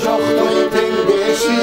жоқтың теңдеші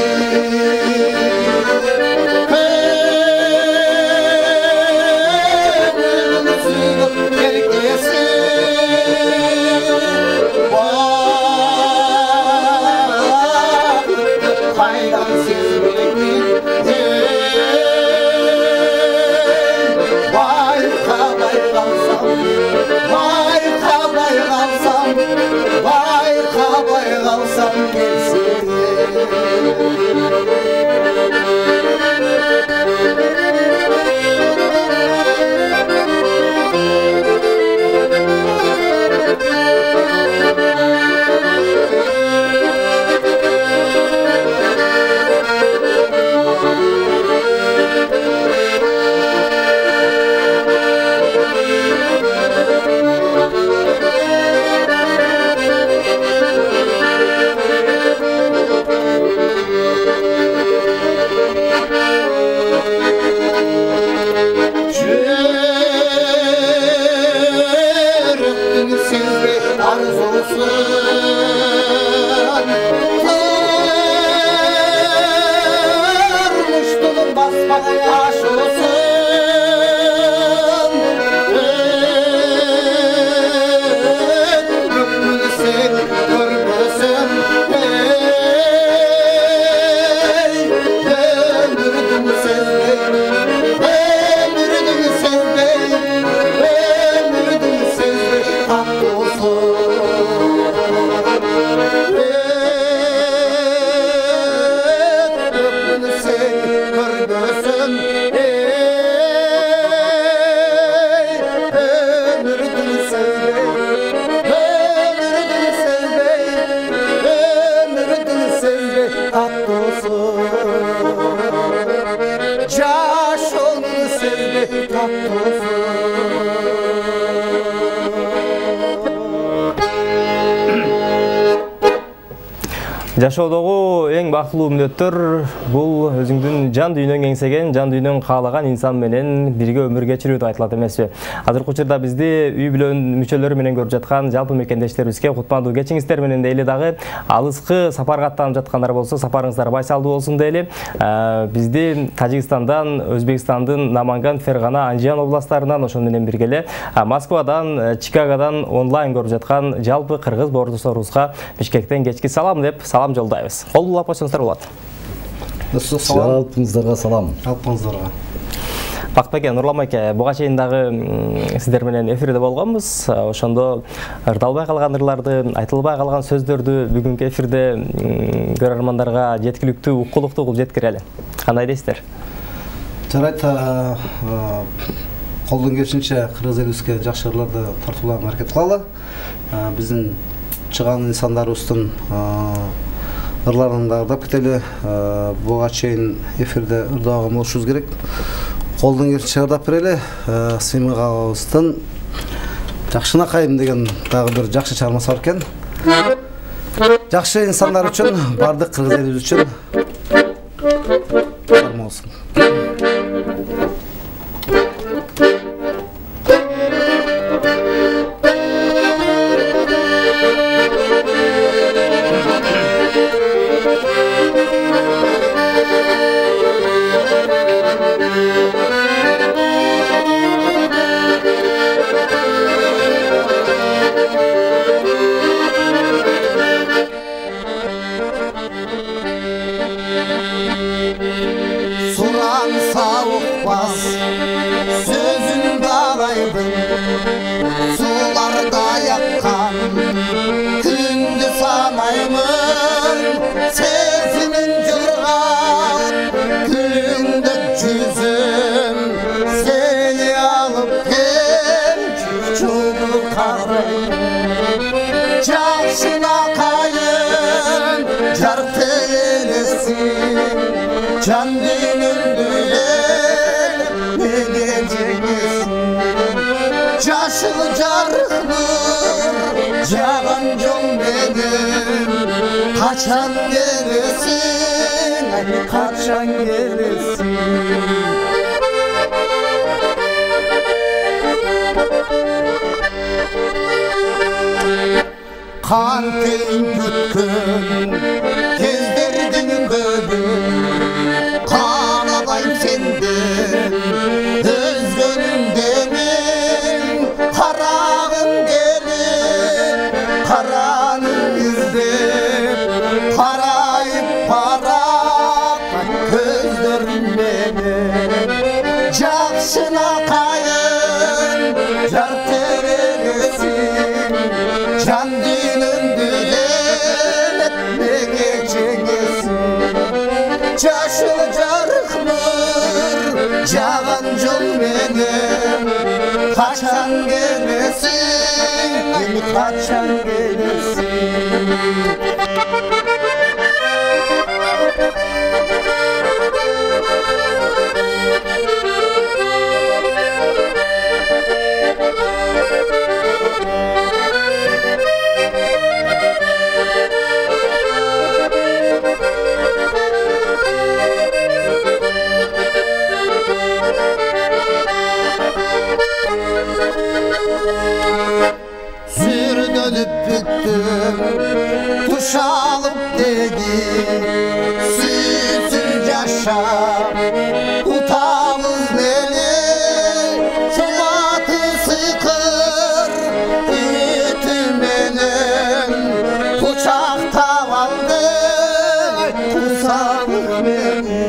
Жашоодогу эң бактылуу мүнөттөр бул өзүңдүн жан дүйнөң эңсеген, жан дүйнөң каалаган инсан менен бирге өмүр кечирүү деп айтылат эмеспи? Азыркы учурда бизди үй бүлөнүн мүчөлөрү менен көрүп жаткан жалпы мекендештерибизге кутмандуу кечиңиздер менен дейли дагы алыскы сапарга аттанып жаткандар болсо, сапарыңыздар байсалдуу болсун дейли. Бизди Тажикстандан, Өзбекстандын Наманган, Фергана, Анжиан областтарынан, ошол менен бирге Москвадан, Чикагодан онлайн көрүп жаткан жалпы кыргыз боордошторубузга Бишкектен кечки салам деп салам жолдайбыз. Кол булап койсоңуздар болот. Жалпыңыздарга салам. Жалпыңыздарга. Бактбек, Нурлан байке, буга чейин дагы сиздер менен эфирде болгонбуз. Ошондо ырдалбай калган ырларды, айтылбай калган сөздөрдү бүгүнкү эфирде көрөрмандарга жеткиликтүү, уккулуктуу кылып жеткирели. Кандай дейсиздер? Жарайт, колдон келишинче кыргыз элибизге жакшы ырларды тартуулаганга аракет кылалы. Биздин чыган инсандарыбыздын ырларын дагы кетели. Буга чейин эфирде ырдаган болушубуз керек. Колдон келишинче ырдап берели. Сыймык агабыздын Жакшынакайым деген дагы бир жакшы чыгармасы бар экен. Жакшы инсандар үчүн, бардык кыргыз элибиз үчүн болсун. Can dinimde ne geceniz Caşılı carıkdır Cagan con benim Kaçan gelirsin Kaçan gelirsin Kantin kütkün Kezderdin bölüm Kalabayım senden Özgönümdenin Karağın gelip Karanın izlep Parayıp parak Gözlerimden Jakşına kayın Jar teresin Can dinin düzelet Nege çengesin Çaşıl jarıkmır Jağan jol menem Kaçan gelesin Kaçan gelesin Sürdönüp büttüm Tuş alıp dedi Sütsüz yaşa Utamız neli Sumatı sıkır Ütümenin Uçak tavandı Kusanır beni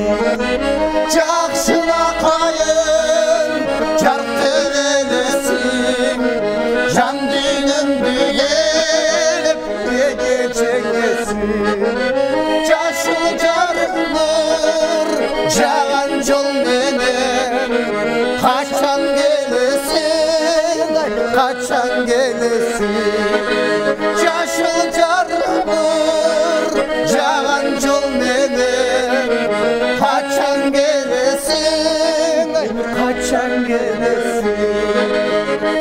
Jakşına kayın Çarp terelesin Can dinin büyelip Nege çengesin Çaşıl jarıkmır Jağan jol menem Kaçan gelesin Kaçan gelesin Çaşıl jarıkmır Jağan jol menem Kaçan gelesin Kaçan gelesin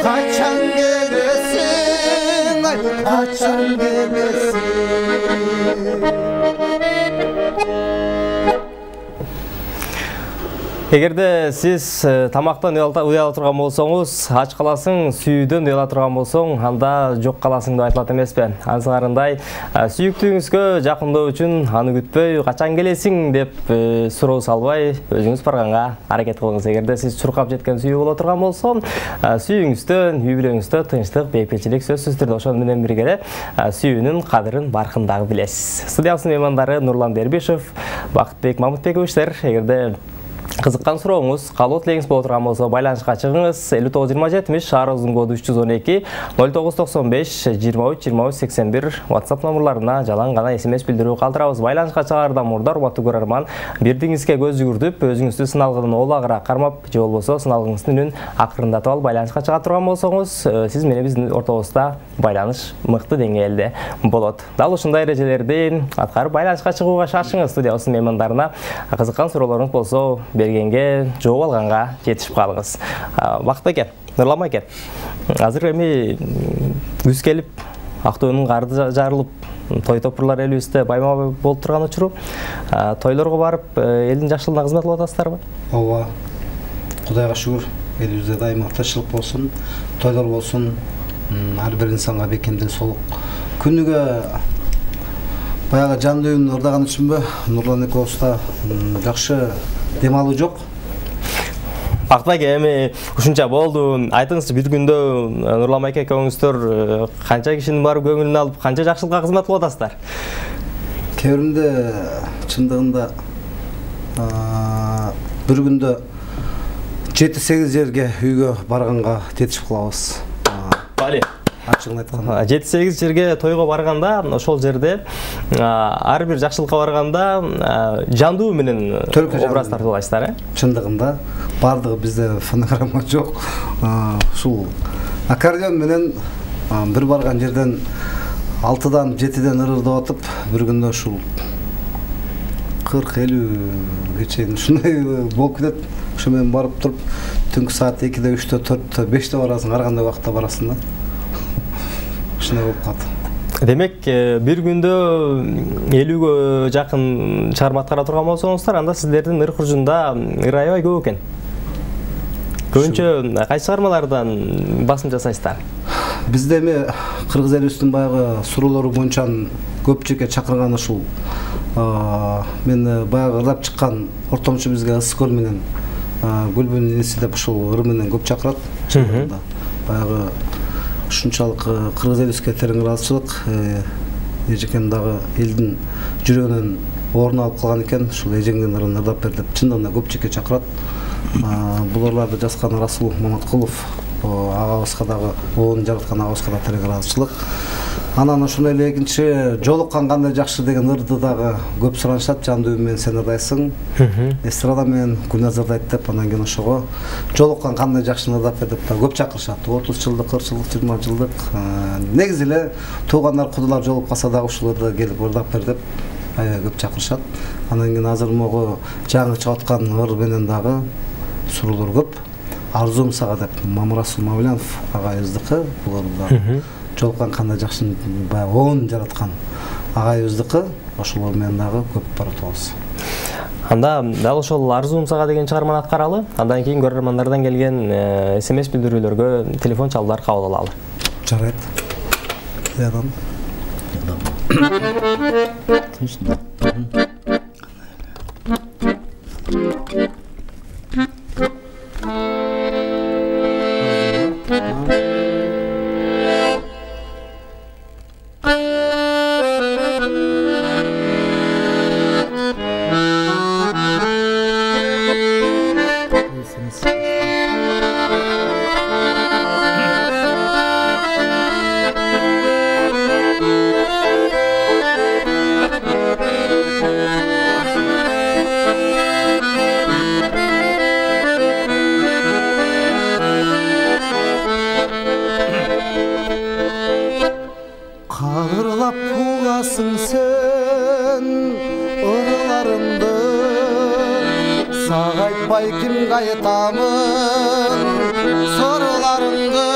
Kaçan gelesin Kaçan gelesin Эгерде сиз тамактан уяла турган болсоңуз, ач каласың, сүйүүдөн уяла турган болсоң, анда жок каласың деп айтылат эмеспи? Ансыгарындай сүйүктүүңүзгө жакындоо үчүн аны күтпөй, качан келесиң деп суроо салбай, өзүңүз барганга аракет кылыңыз. Эгерде сиз чуркап жеткен сүйүү боло турган болсо, сүйүүңүздө, үй бүлөңүздө тынчтык, бейпечилик сөзсүз түрдө ошону менен бирге эле сүйүүнүн кадырын, баркын дагы билесиз. Студиябыздын меймандары Нурлан Дербишев, Бакытбек Мамытбековичтер. Эгерде кызыккан сурооңуз, каалоо тилегиңиз боло турган болсо байланышка чыгыңыз. 59-20-70 шаарыбыздын коду 312 0995 23-23-81 WhatsApp номерларына жалаң гана SMS билдирүү калтырабыз. Байланышка чыгардан мурда урматтуу көрөрман, бирдиңизге көз жүгүртүп, өзүңүздү сыналгыдан олагыраак кармап, же болбосо сыналгыңыздын үнүн акырындатып алып байланышка чыга турган болсоңуз, сиз менен биздин ортобузда байланыш мыкты деңгээлде болот. Дал ушундай эрежелерди аткарып байланышка чыгууга шашыңыз. Студиябыздын меймандарына кызыккан суроолоруңуз болсо бергенге, жооп алганга жетишип калыңыз. Бакыт эке, Нурлан эке, азыр эми күз келип, Актөөнүн карды жарылып, той топурлар элибизде байма болуп турган учуру, тойлорго барып, элдин жакшылыгына кызмат кылып атасыздарбы? Ооба. Кудайга шүгүр, элибизде дайыма тынччылык болсун, тойлор болсун, ар бир инсанга бекемдик, солук. Күнүгө баягы жан дүйнөнү ырдаган үчүнбү, Нурлан экөөбүздө жакшы дем алуу жок. Бакыт эке, эми ушунча болду. Айтыңызчы, бир күндө Нурлан эке экөөңүздөр канча кишинин барып көңүлүн алып, канча жакшылыкка кызмат кылып атасыздар? Кээ биринде чындыгында бир күндө 7-8 жерге үйгө барганга жетишип калабыз. Бали. Ачыгын айтканда 7-8 жерге тойго барганда, ошол жерде ар бир жакшылыкка барганда жандуу менен образ тартып аласыздар, э? Чындыгында бардыгы бизде фонограмма жок. Ушул аккордеон менен бир барган жерден 6-дан 7-ден ырырдап атып, бир күндө ушул 40-50 чейин ушундай болуп кетет. Ошо менен барып туруп, түнкү саат 2-де, 3-те, 4-те, 5-те барасың, ар кандай убакытта барасың да. Ушундай болуп калат. Демек, бир күндө 50-гө жакын чыгарма аткара турган болсоңуздар, анда сиздердин ыр куржунда ыр аябай көп экен. Көбүнчө кайсы чыгармалардан басым жасайсыздар? Бизде эми кыргыз элибиздин баягы суроолору боюнча көпчүлүккө чакырган ушул мен баягы ырдап чыккан ортомчу бизге ысык көл менен Гүлбүн иниси деп ушул ыр менен көп чакырат. Баягы ушунчалык кыргыз элибизге терең ыраазычылык эжекем дагы элдин жүрөгүнөн орун алып калган экен. Ушул эжеңдин ырын ырдап бер деп чындыгында көпчүлүккө чакырат. Бул ырларды жазган Расул Маматкулов агабызга дагы оон жараткан агабызга да терең ыраазычылык. Анан ошондой эле экинчи жолуккан кандай жакшы деген ырды дагы көп суранышат. Жан дүйүм менен сен ырдайсың, эстрада менен Гүлназ ырдайт деп, анан кийин ошого жолуккан кандай жакшы ырдап бер деп көп чакырышат. 30 жылдык, 40 жылдык, 20 жылдык. Негизи эле туугандар, кудулар жолуп калса дагы ушул ырды келип ырдап бер деп аябай көп чакырышат. Анан кийин азыр могу жаңы чыгып аткан ыр менен дагы суроолор көп. Арзуум сага деп Мамырасул Мавлянов агайыбыздыкы бул ырда. Жолуккан кандай жакшы баягы оон жараткан агайыбыздыкы. Ошол менен дагы көп баратабыз. Анда дал ошол Арзуум сага деген чыгарманы аткаралы. Андан кийин көрөрмандардан келген СМС билдирүүлөргө телефон чалуулар кабыл алалы. Жарайт. Ядам. Кадырлап тугасың сен ырларыңды, сага айтпай кимге айтамын сорларыңды.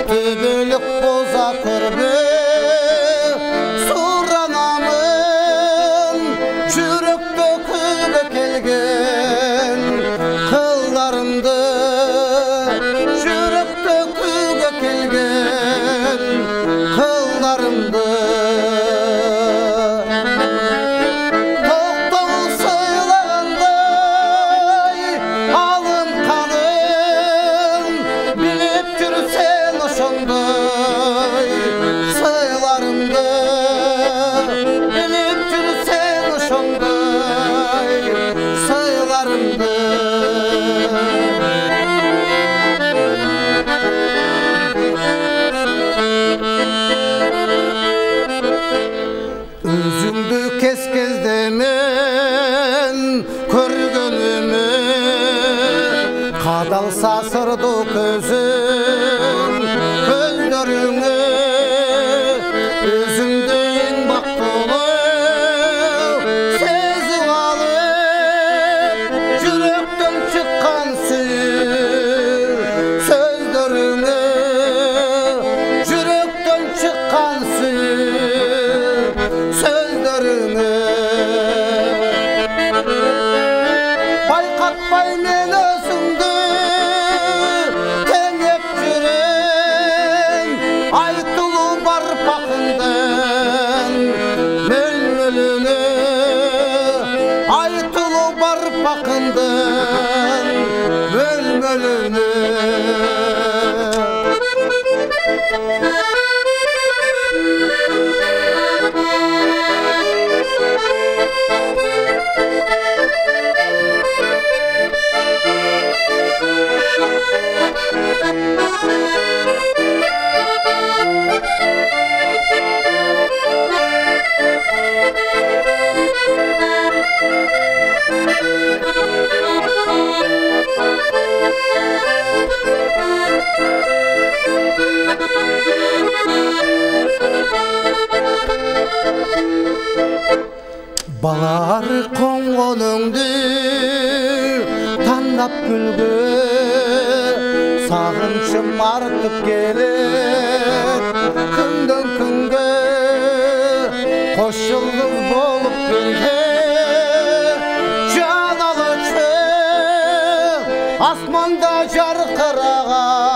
Төбөлүк болса көрбө суранамын, жүрөктө күйгө келген кылдарыңды, жүрөктө күйгө келген кылдарымды. Токтол сыйлагандай алым каным, билип жүрсен ошондой сыйларымды, билип жүрсен ошондой сыйларымды. Өзүңдү кескездемен көргөнүмө, кадалса сырдуу көзүң көздөрүңө. Өзүңдү эң бактылуу сезип алып, жүрөктөн чыккан сөздөрүңө, жүрөктөн чыккан sözdörüngü. Bayqatpay men özüңdü tengep жүрөм, айтылуу бар пакындын мөлмөлүнө, айтылуу бар пакындын мөлмөлүнө. Балар коңгонуңду тандап гүлгө, сагынчым артып келет күндөн күнгө. Кош жылдыз болуп бирге жан алычы, асманда жаркыраган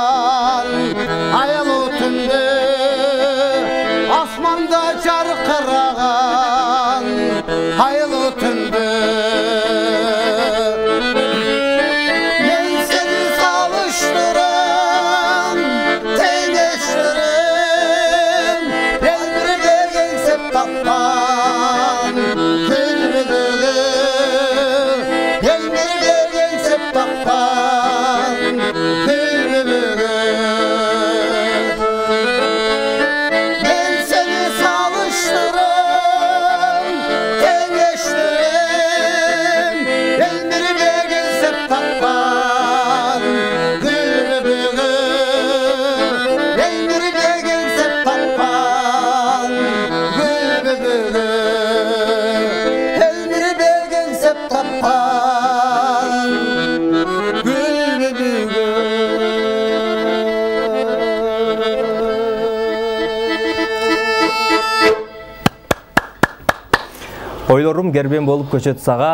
Ойлорум кербен болуп көчөт сага,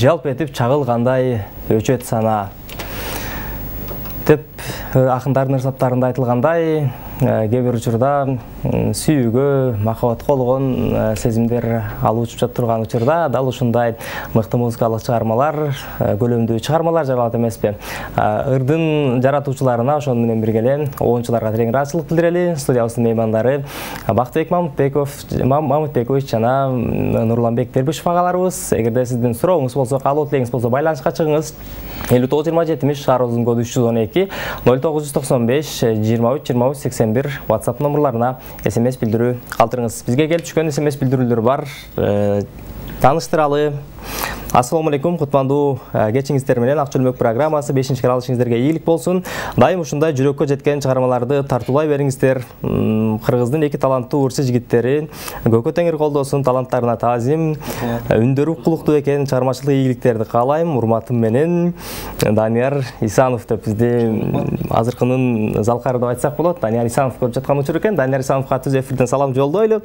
жалп этип чагылгандай өчөт сана. Деп акындардын ырсаптарында айтылгандай, кээ бир учурда сүйүүгө, махабат болгон сезимдер алып учуп жатырган учурда дал ушундай мыкты музыкалык чыгармалар, көлөмдүү чыгармалар жаралат эмеспи. Ырдын жаратуучуларына ошону менен бирге оончуларга терең ыраазычылык билдирели. Студиябыздын меймандары Бактыбек Мамытбекович жана Нурланбек Дербишев агаларыбыз. Эгерде сиздин сурооңуз болсо, каалоо тилегиңиз болсо байланышка чыгыңыз. 59-27 шаарыбыздын коду 312 0995 23 81 WhatsApp номерларына SMS билдирүү калтырыңыз. Бизге келип түшкөн SMS билдирүүлөр бар. Таныштыралы. Ассаламу алейкум, кутмандуу кечиңиздер менен Ак чөлмөк программасы 5-канал ишиңиздерге ийгилик болсун. Дайым ушундай жүрөккө жеткен чыгармаларды тартуулай бериңиздер. Кыргыздын эки таланттуу ырчы жигиттери Көкө Теңир колдосун, таланттарына таазим. Үндөрү кулуктуу экен, чыгармачылык ийгиликтерди каалайм. Урматым менен Данияр Исанов деп бизди азыркынын залкары деп айтсак болот. Данияр Исанов көрүп жаткан учур экен. Данияр Исановго түз эфирден салам жолдойлу.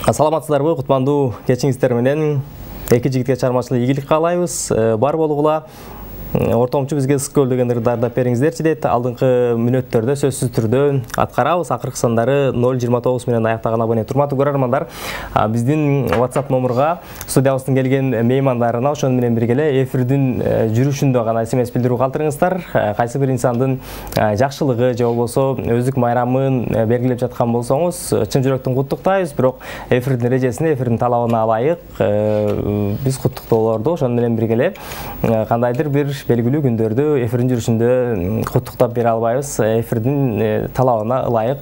Саламатсыздарбы, кутмандуу кечиңиздер менен эки жигитке чыгармачылык ийгилик каалайбыз. Бар болгула. Ортомчу бизге ысык көл деген ырдарды бериңиздерчи дейт. Алдыңкы мүнөттөрдө сөзсүз түрдө аткарабыз. Акыркы сандары 029 менен аяктаган абонент. Урматтуу көрөрмандар, биздин WhatsApp номерга студиябыздын келген меймандарына ошону менен бирге эфирдин жүрүшүндө гана SMS билдирүү калтырыңыздар. Кайсы бир инсандын жакшылыгы же болбосо өздүк майрамын белгилеп жаткан болсоңуз, чын жүрөктөн куттуктайбыз. Бирок эфирдин эрежесине, эфирдин талабына ылайык биз куттуктоолорду ошону менен бирге кандайдыр бир белгилүү күндөрдү эфирдин жүрүшүндө куттуктап бере албайбыз. Эфирдин талабына ылайык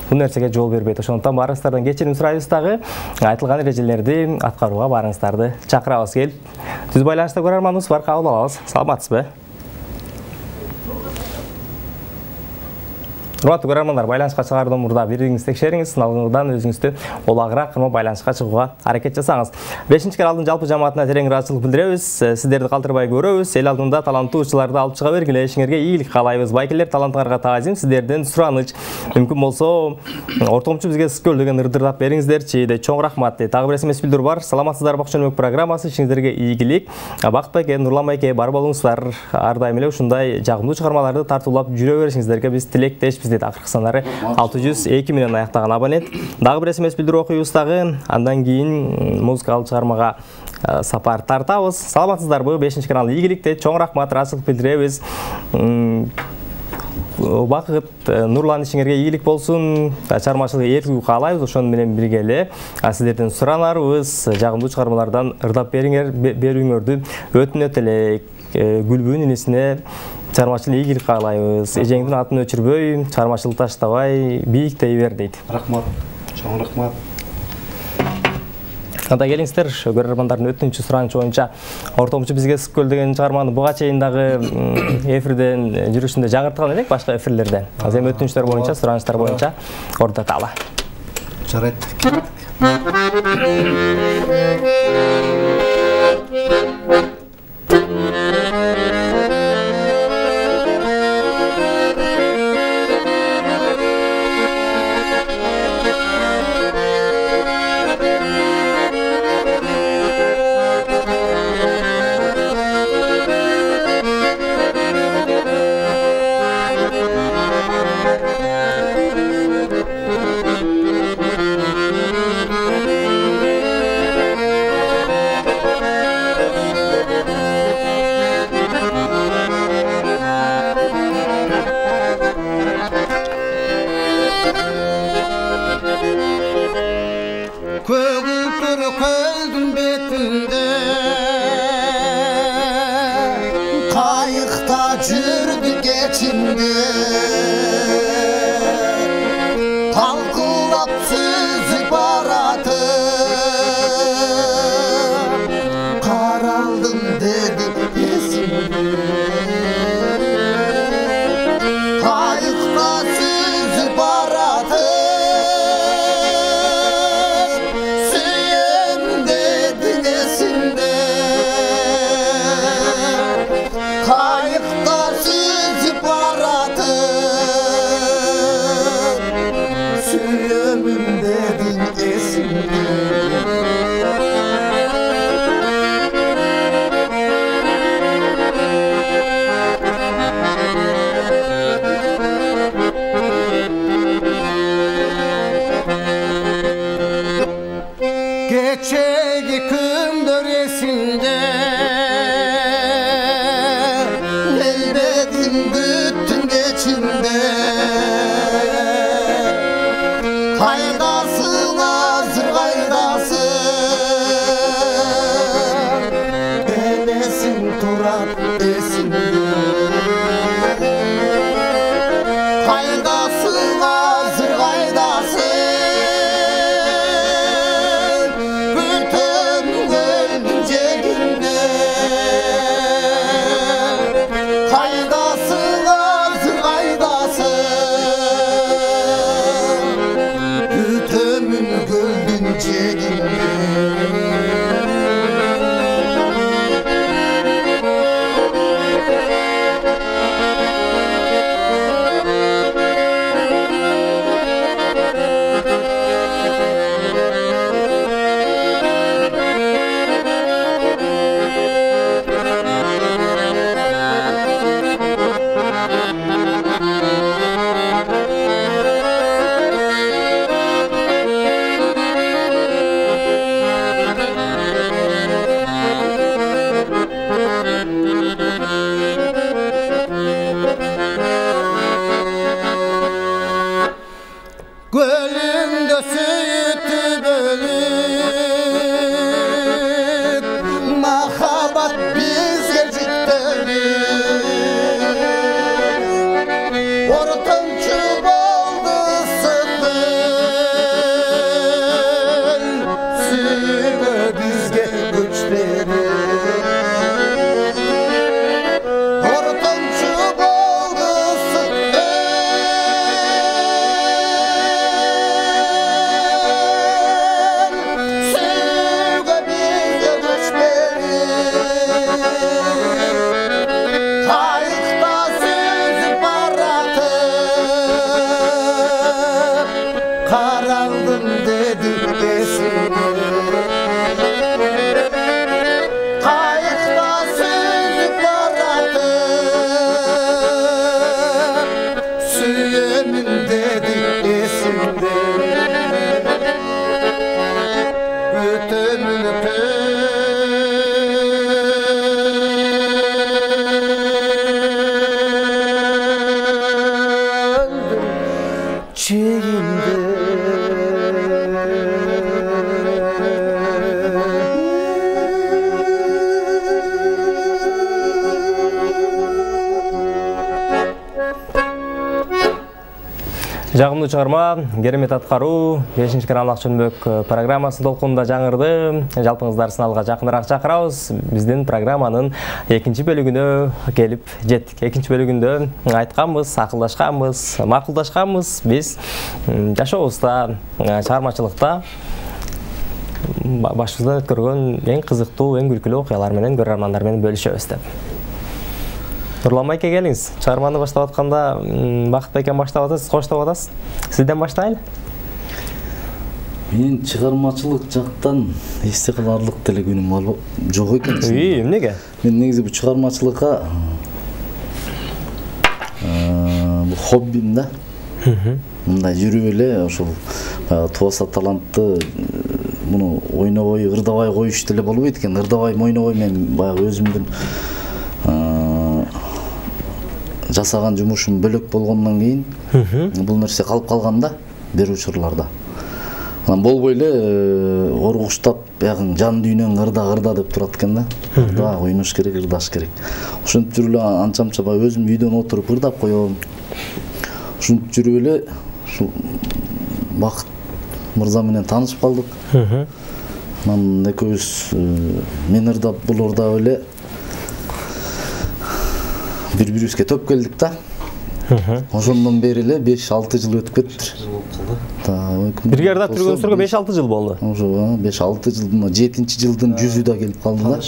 бул нерсеге жол бербейт. Ошондуктан баарыңыздардан кечирим сурайбыз дагы. Айтылган эрежелерди аткарууга баарыңыздарды чакырабыз. Келип түз байланышта көрөрманыбыз бар, кабыл алабыз. Саламатсызбы? Урматтуу көрөрмандар, байланышка чыгаардан мурда бириңиз текшериңиз, алдыңыздан өзүңүздү олагыраак кырма байланышка чыгууга аракет жасаңыз. 5-каналдын жалпы жамаатына терең ыраазычылык билдиребиз. Сиздерди калтырбай көрөбүз. Эл алдында таланттуу ырчыларды алып чыга бергиле. Ишиңерге ийгилик каалайбыз. Байкелер, таланттарга таазим, сиздерден сураныч. Мүмкүн болсо, ортомчу бизге ысык көл деген ырдырдап бериңиздерчи дейт. Чоң рахмат дейт. Дагы бир SMS билдирүү бар. Саламатсыздарбы, Ак чөлмөк программасы, ишиңиздерге ийгилик. Бактыбек, Нурланбек, бар болуңуздар. Ар дайым эле ушундай жагымдуу чыгармаларды тартуулап жүрө беришиңиздерге биз тилектешпиз. Акыркы сандары 602 менен аяктаган абонент. Дагы бир SMS билдирүү окуйбуз дагы. Андан кийин музыкалык чыгармага сапар тартабыз. Саламатсыздарбы? 5-канал ийгиликте чоң рахмат, ыраазычылык билдиребиз. Бакыт, Нурлан, ишиңерге ийгилик болсун. Чыгармачылык эркүү каалайбыз. Ошону менен бирге эле сиздерден суранарыбыз, жагымдуу чыгармалардан ырдап берүүңөрдү өтүнөт элек. Гүлбүүнүн инисине чыгармачылык ийгилик каалайбыз. Эжеңдин атын өчүрбөй, чыгармачылык таштабай, бийиктей бер дейт. Рахмат. Чоң рахмат. Анда келиңиздер, көрөрмандардын өтүнүчү суранычы боюнча ортомчу бизге ысык көл деген чыгарманы буга чейин дагы эфирден жүрүшүндө жагырткан элек, башка эфирлерде. Азыр эми өтүнүчтөр боюнча, суранычтар боюнча ордоталы. Жарайт. Kayıkta süzüp aratır keçegi күндөр есімде Elbedim bütün geçimde Kaydasın hazır kaydasın Enesin turar esimde Kaydasın hazır kaydasın Bütün gönlüm cebimde Kaydasın hazır kaydasın Bütün gönlüm cebimde Gölümde sütü bölük Mahabat bizge cüktörük Ortamcı boldu sıkıl Süre bizge güçleri Ortamcı boldu sıkıl Süre bizge güçleri Kayıkta süzüp aratıp Karardım dedi esime Kayıkta süzüp aratıp Süyemin dedi esimde Bütün Жагымдуу чыгарма керемет аткаруу 5-каналдык чөнбөк программасы толкунунда жаңырды. Жалпыңыздар сыналга жакыныраак чакырабыз. Биздин программанын 2-бөлүгүнө келип жеттик. 2-бөлүгүндө айтканбыз, акылдашканбыз, макулдашканбыз. Биз жашообузда, чыгармачылыкта башыбыздан өткөргөн эң кызыктуу, эң күлкүлүү окуялар менен, көрөрмандар менен бөлүшөбүз деп. Нурлан байке келиңиз. Чыгарманы баштап атканда Бакыт байкем баштап атасыз, коштоп атасыз. Сизден баштайлы. Мен чыгармачылык жактан эсте каларлык деле күнүм жок экен. Эмнеге? Мен негизи бу чыгармачылыкка бу хоббим да. Мындай жүрүп эле ошол туаса талантты муну ойнобой, ырдабай коюш деле болбойт экен. Ырдабай, ойнобой мен баягы өзүмдүн жасаган жумушум бөлөк болгондон кийин бул нерсе калып калган да бир учурларда. Анан болбой эле оргуштап, ягын жан дүйнөң ырда деп турат экен да. Ырда ойнош керек, ырдаш керек. Ошентип жүрүп эле анча-мынча өзүм үйдөн отуруп ырдап коём. Ошентип жүрүп эле ушул Бакыт мырза менен таанышып калдык. Анан экөөбүз мен ырдап, бул ырдап эле бири-бирибизге төп келдик да. Ошондон бери эле 5-6 жыл өтүп кетти. Бирге ырдап жүргөнүзгө 5-6 жыл болду. Ошо 5-6 жылдын 7-жылдын 100-ü да келип калды да.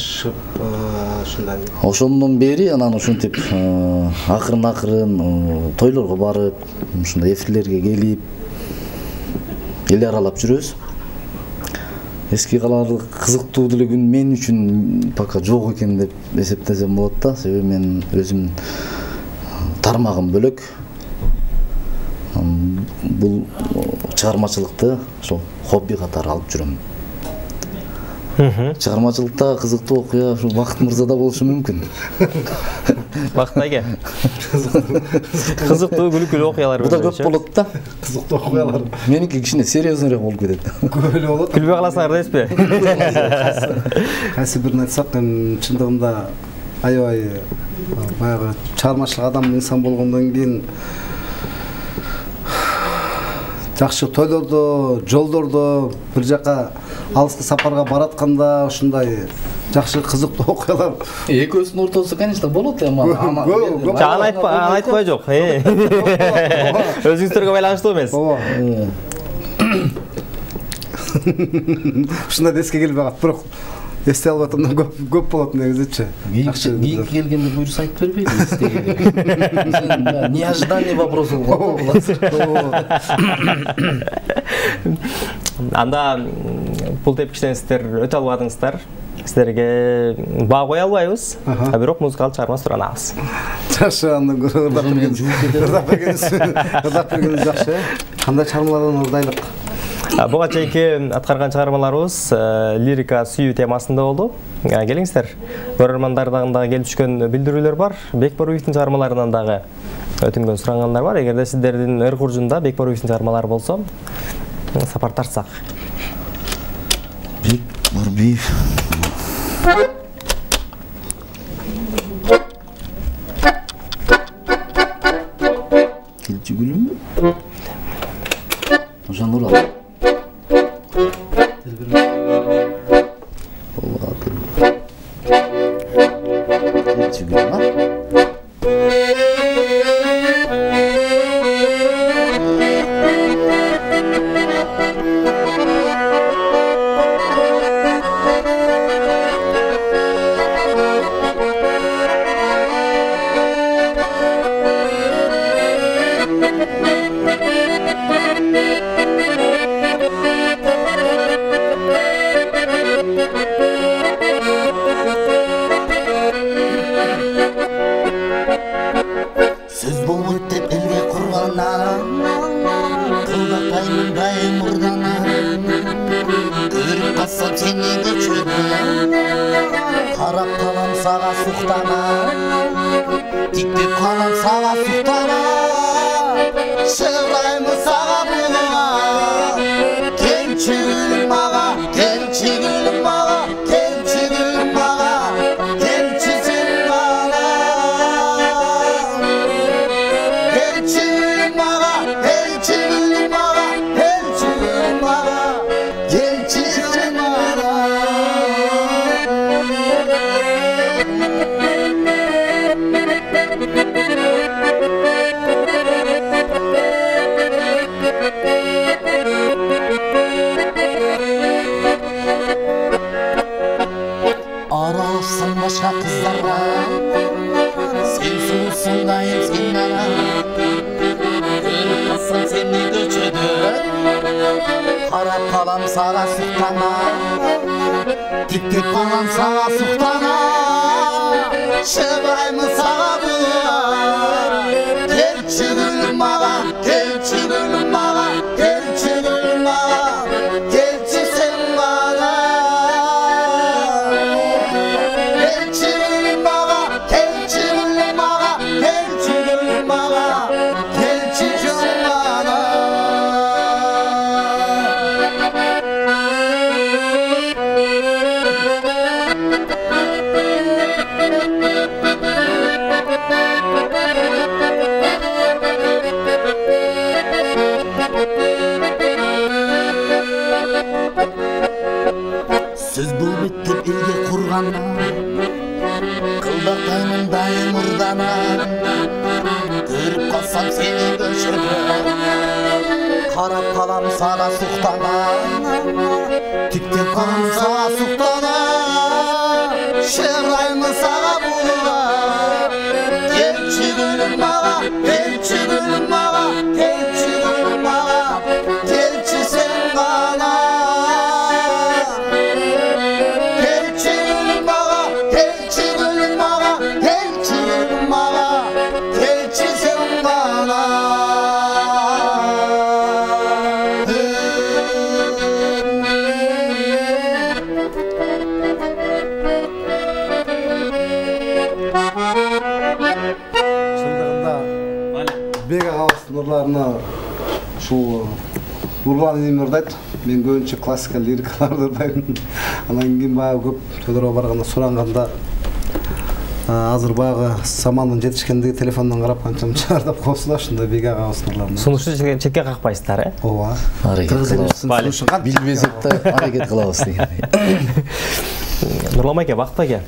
Ошондон бери анан ушинтип акырын тойлорго барып, ушундай эфирлерге келип эл аралап жүрөбүз. Эски каларлык кызыктуу деле күн мен үчүн пока жок экен деп эсептесем болот да. Себеби мен өзүм тармагым бөлөк. Бул чыгармачылыкты ошол хобби катары алып жүрөм. Чыгармачылыкта кызыктуу окуя ушу Бакыт мырзада болушу мүмкүн. Бакыт айке. Кызыктуу күлкүлүү окуялар Буда көп болот да. Кызыктуу окуялар. Меники кичине серьезныйраак болуп кетет. Көп эле болот. Күлбөй каласыңар дейсизби? Кайсы бирин айтсак, чындыгында аябай баягы чыгармачылык адам инсан болгондон кийин жакшы тойлордо, жолдордо, бир жака алыскы сапарга баратканда ушундай жакшы кызыктуу окуялар. Экөөсүнүн ортосу, конечно, болот эми. Аны айтпай жок. Өзүңүздөргө байланыштуу эмес. Ооба. Ушундай эске келбей калат, бирок эстей албай атам көп болот негизичи. Кийинки келгенде буйруса айтып бербейли эстеге. Неожиданный вопрос болгон. Анда бул тепкичтен сиздер өтө албадыңыздар. Сиздерге баа кое албайбыз, бирок музыкалык чыгарма суранабыз. Жакшы, анда ырдап бергениз жакшы. Кандай чыгармалардан ырдайлык? Буга чейинки аткарган чыгармаларыбыз лирика сүйүү темасында болду. Келиңиздер. Көрөрмандардан дагы келип түшкөн билдирүүлөр бар. Бекборовдун чыгармаларынан дагы өтүнгөн сурангандар бар. Эгерде сиздердин ыр куржунда Бекборовдун чыгармалары болсо, сапар тартсак. Бекборовдун Келчи гүлүм. Ошон Нурал. Келчи гүлүм, а? Сөз болмойт деп элге курганнан, кылдатпаймын дайым мурданан. Көрүп калсам сени көчөдө, карап калам сага суктанам. Тиктеп калам сага суктанам, шыгыраймы сага булуга. Келчи гүлүм мага, келчи гүлүм мага, келчи гүлүм мага, келчи сен мага. Келчи гүлүм мага, келчи гүлүм мага, келчи гүлүм мага, келчи сен мага. Аралашсаң башка кыздарга, сен суусуң дайым сен мага. Көрүп калсам сени көчөдө, карап калам сага суктанам. Тиктеп калам сага суктанам, шыгыраймы сага булуга. Келчи гүлүм мага, келчи гүлүм мага, келчи гүлүм мага, келчи сен мага. Келчи гүлүм мага, келчи гүлүм мага, келчи гүлүм мага, келчи сен мага. Сөз болбойт деп элге курганнан, кылдатаймын дайым мурданан. Көрүп калсам сени көчөдө, карап калам сага суктанам. Тиктеп калам сага суктанам, шыгыраймы сага булуга. Келчи гүлүм мага, келчи гүлүм мага, келчи гүлүм мага, келчи сен мага. Келчи гүлүм мага, келчи гүлүм мага, келчи гүлүм мага, келчи сен мага. ырларына ушул Нурлан инем ырдайт. Мен көбүнчө классика лирикаларды ырдаймын. Анан кийин баягы көп тойлорго барганда суранганда азыр баягы замандын жетишкендиги телефондон карап канчам чыгардап коесуң да ушундай бега кабысырларны. Сунушту четке какпайсыздар, э? Ооба. Аракет кылабыз. Билбесек да аракет кылабыз деген. Нурлан аке, Бакыт аке.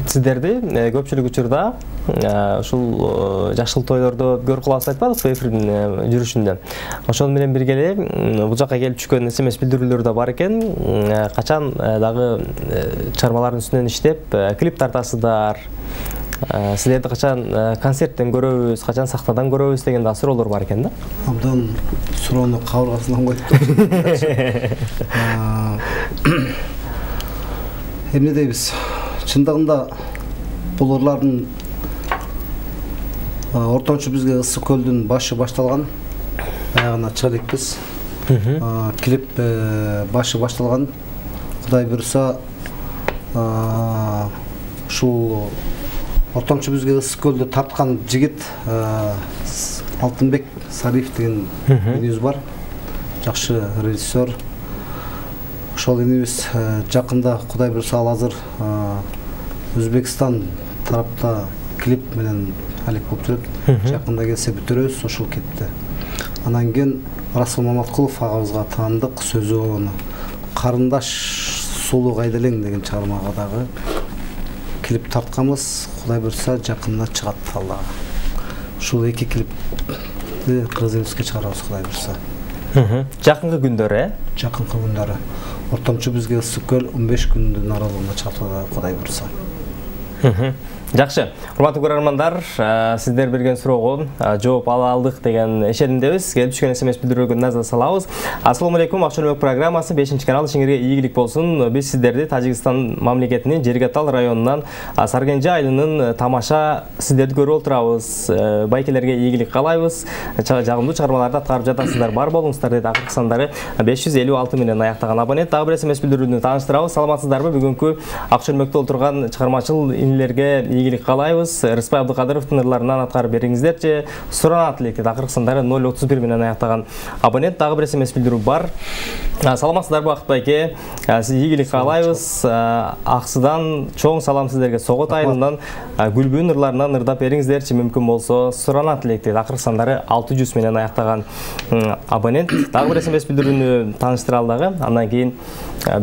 Сиздерди көпчүлүк учурда ушул жакшылык тойлордо көр кылабыз айтпадыкпы эфирдин жүрүшүндө. Ошол менен бирге бул жака келип түшкөн СМС билдирүүлөр да бар экен. Качан дагы чыгармалардын үстүнөн иштеп клип тартасыздар? Силерди качан концерттен көрөбүз, качан сахнадан көрөбүз деген да суроолор бар экен да. Абдан суроону кабыргасынан коюп. Эмне дейбиз? Чындыгында бул ырлардын ортончу бизге ысык көлдүн башы башталган. Баягына чыга элекпиз. Клип башы башталган. Кудай буйруса ушул ортончу бизге ысык көлдү тарткан жигит Алтынбек Сариев деген инибиз бар. Жакшы режиссер. Ошол инибиз жакында Кудай буйруса ал азыр Өзбекстан тарапта клип менен алек болуп жүрөт. Жакында келсе бүтүрөбүз, ошол кетти. Анан кийин Расул Маматкулов агабызга таандык сөзү Карындаш сулуу кайда элең деген чыгармага дагы клип тартканбыз. Кудай буйруса жакында чыгат Аллага. Ушул эки клипти Кыргыз элибизге чыгарабыз Кудай буйруса. Жакынкы күндөрү, Жакынкы күндөрү. Ортончу бизге ысык көл 15 күндүн аралыгында чыгат Кудай буйруса. Жакшы. Урматтуу көрөрмандар, сиздер берген суроого жооп ала алдык деген ишенимдебиз. Келип түшкөн СМС билдирүүгө назар салабыз. Ассаламу алейкум, Акчөлмөк программасы 5-канал ишиңерге ийгилик болсун. Биз сиздерди Тажикстан мамлекетинин Жергетал районунан Саргенжи айылынын тамаша сиздерди көрүп отурабыз. Байкелерге ийгилик каалайбыз. Жагымдуу чыгармаларды аткарып жатасыздар. Бар болуңуздар деди акыркы сандары 556 менен аяктаган абонент. Дагы бир СМС билдирүүнү тааныштырабыз. Саламатсыздарбы? Бүгүнкү Акчөлмөктө отурган чыгармачыл инилерге ийгилик каалайбыз. Рыспай Абдыкадыровдун ырларынан аткарып бериңиздерчи. Суранат электи. Акыркы сандары 031 менен аяктаган абонент. Дагы бир СМС билдирүү бар. Саламатсыздарбы Бакыт байке? Сиз ийгилик каалайбыз. Аксыдан чоң салам сиздерге. Согот айылынан Гүлбүн ырларынан ырдап бериңиздерчи, мүмкүн болсо. Суранат электи. Акыркы сандары 600 менен аяктаган абонент. Дагы бир СМС билдирүүнү тааныштыра алдагы. Андан кийин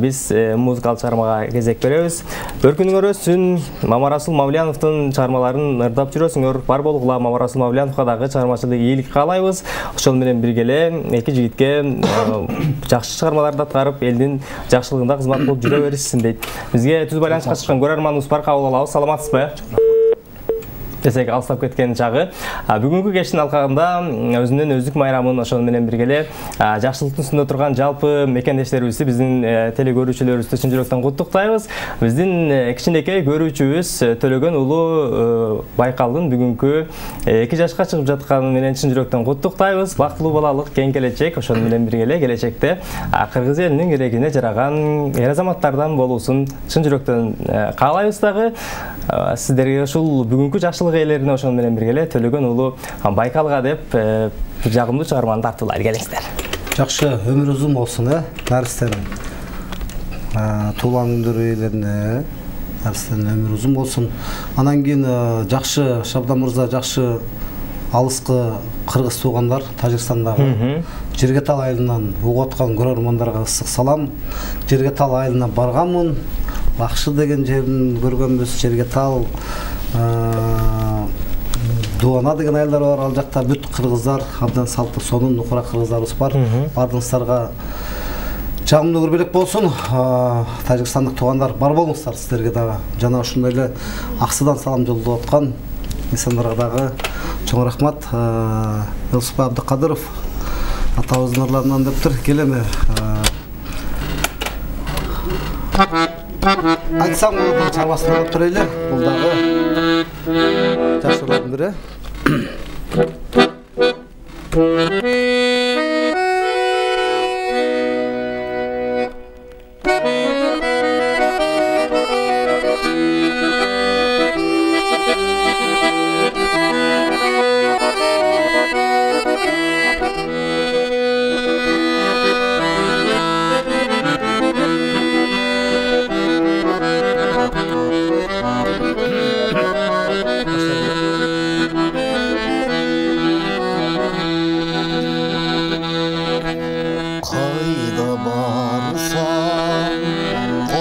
биз музыкалык чыгармага кезек беребиз. Өркүнүңөр өссүн. Мамарасул Мавляновдун чыгармаларын ырдап жүрөсүңөр. Бар болгула Мамарасул Мавляновго дагы чыгармачылык ийгилик каалайбыз. Ошол менен бирге эки жигитке жакшы чыгармаларды аткарып, элдин жакшылыгында кызмат кылып жүрө беришсин дейт. Бизге түз байланышка чыккан көрөрманыбыз бар, кабыл алабыз. Саламатсызбы? Десек алыстап кеткен чагы. Бүгүнкү кештин алкагында өзүнүн өздүк майрамын ошол менен бирге жакшылыктын үстүндө турган жалпы мекендештерибизди, биздин теле көрүүчүлөрүбүздү чын жүрөктөн куттуктайбыз. Биздин кичинекей көрүүчүбүз Төлөгөн уулу Байкалдын бүгүнкү 2 жашка чыгып жатканы менен чын жүрөктөн куттуктайбыз. Бактылуу балалык, кең келечек, ошол менен бирге келечекте кыргыз элинин керегине жараган эр азаматтардан болуусун чын жүрөктөн каалайбыз дагы. Сиздерге ушул бүгүнкү жакшылык ээлерине ошол менен бирге Төлөгөн уулу Байкалга деп жагымдуу чыгарманы тартуулайт. Келиңиздер. Жакшы өмүр узун болсун, даристерим. Туулган күндөрү ээлерине даристерин өмүр узун болсун. Анан кийин жакшы Шабдан мырза, жакшы алыскы кыргыз туугандар, Тажикстандагы Жергетал айылынан угуп аткан көрөрмандарга ысык салам. Жергетал айылына барганмын. Бакшы деген жерин көргөнбүз. Жергетал Дуана деген айылдар бар, ал жакта бүт кыргыздар, абдан салттуу сонун нукура кыргыздарыбыз бар. Бардыңыздарга жагымдуу көрбөлөк болсун. Тажикстандык туугандар, бар болуңуздар сиздерге дагы. Жана ошондой эле Аксыдан салам жолдоп аткан инсандарга дагы чоң рахмат. Рыспай Абдыкадыров атабыздын ырларынан дептир. Келеме. Айтсам бул чарбасын алып турайлы. Бул дагы жакшылардын бири.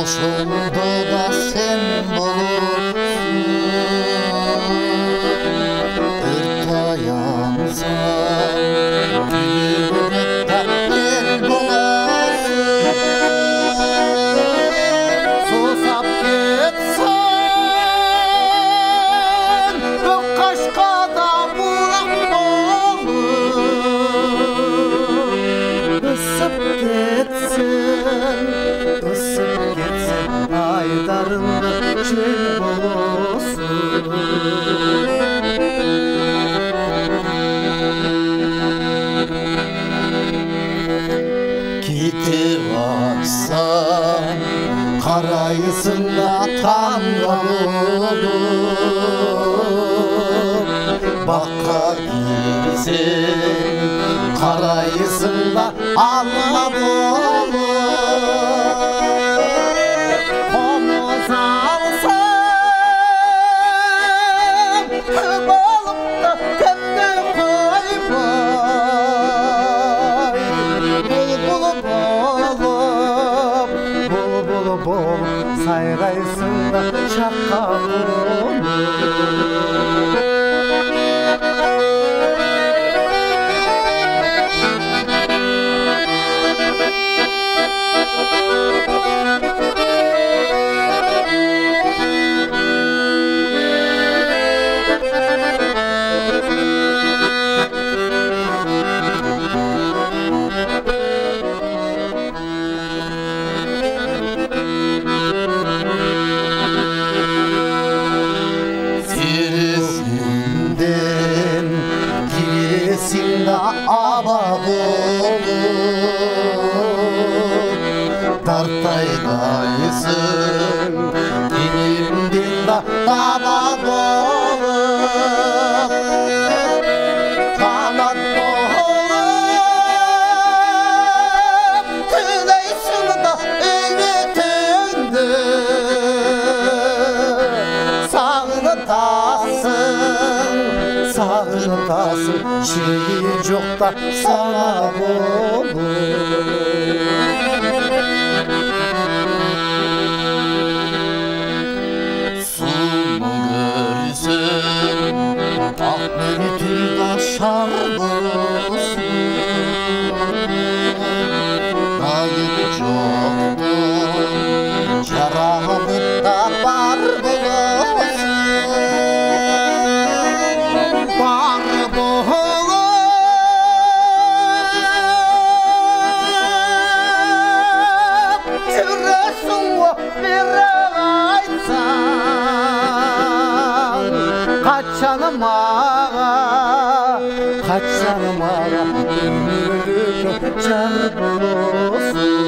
ошолдо да сен болупсуң өрт аянсаң күлүп да эл болосуң сусап кетсең кашка да булак болуп ысып кетсең айдарыңда жел болосуң кетип атсаң карайсың да тамга болуп бакка кирсең карайсың да алма болуп комуз алсаң болуп да кемде койбой булбул сайрайсың да чакка терезеңден киресиң да аба болуп тартайдайсың кинимден да таба болуп канат болуп түлейсиң да үмүтүңдү сагынытасың шеги жокта сана болуп сулуу көрсөң ак мөңүтүң да шар болосуң айып жоктун жаралып да бар Kaçanım ağa ömürlük car bolosun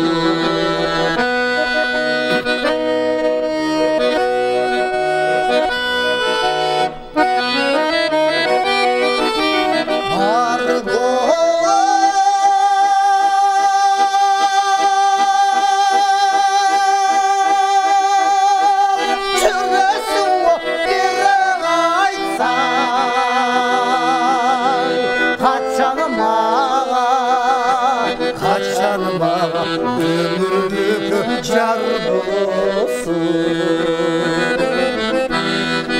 Var Kaçanım ağa ömürlük car bolosun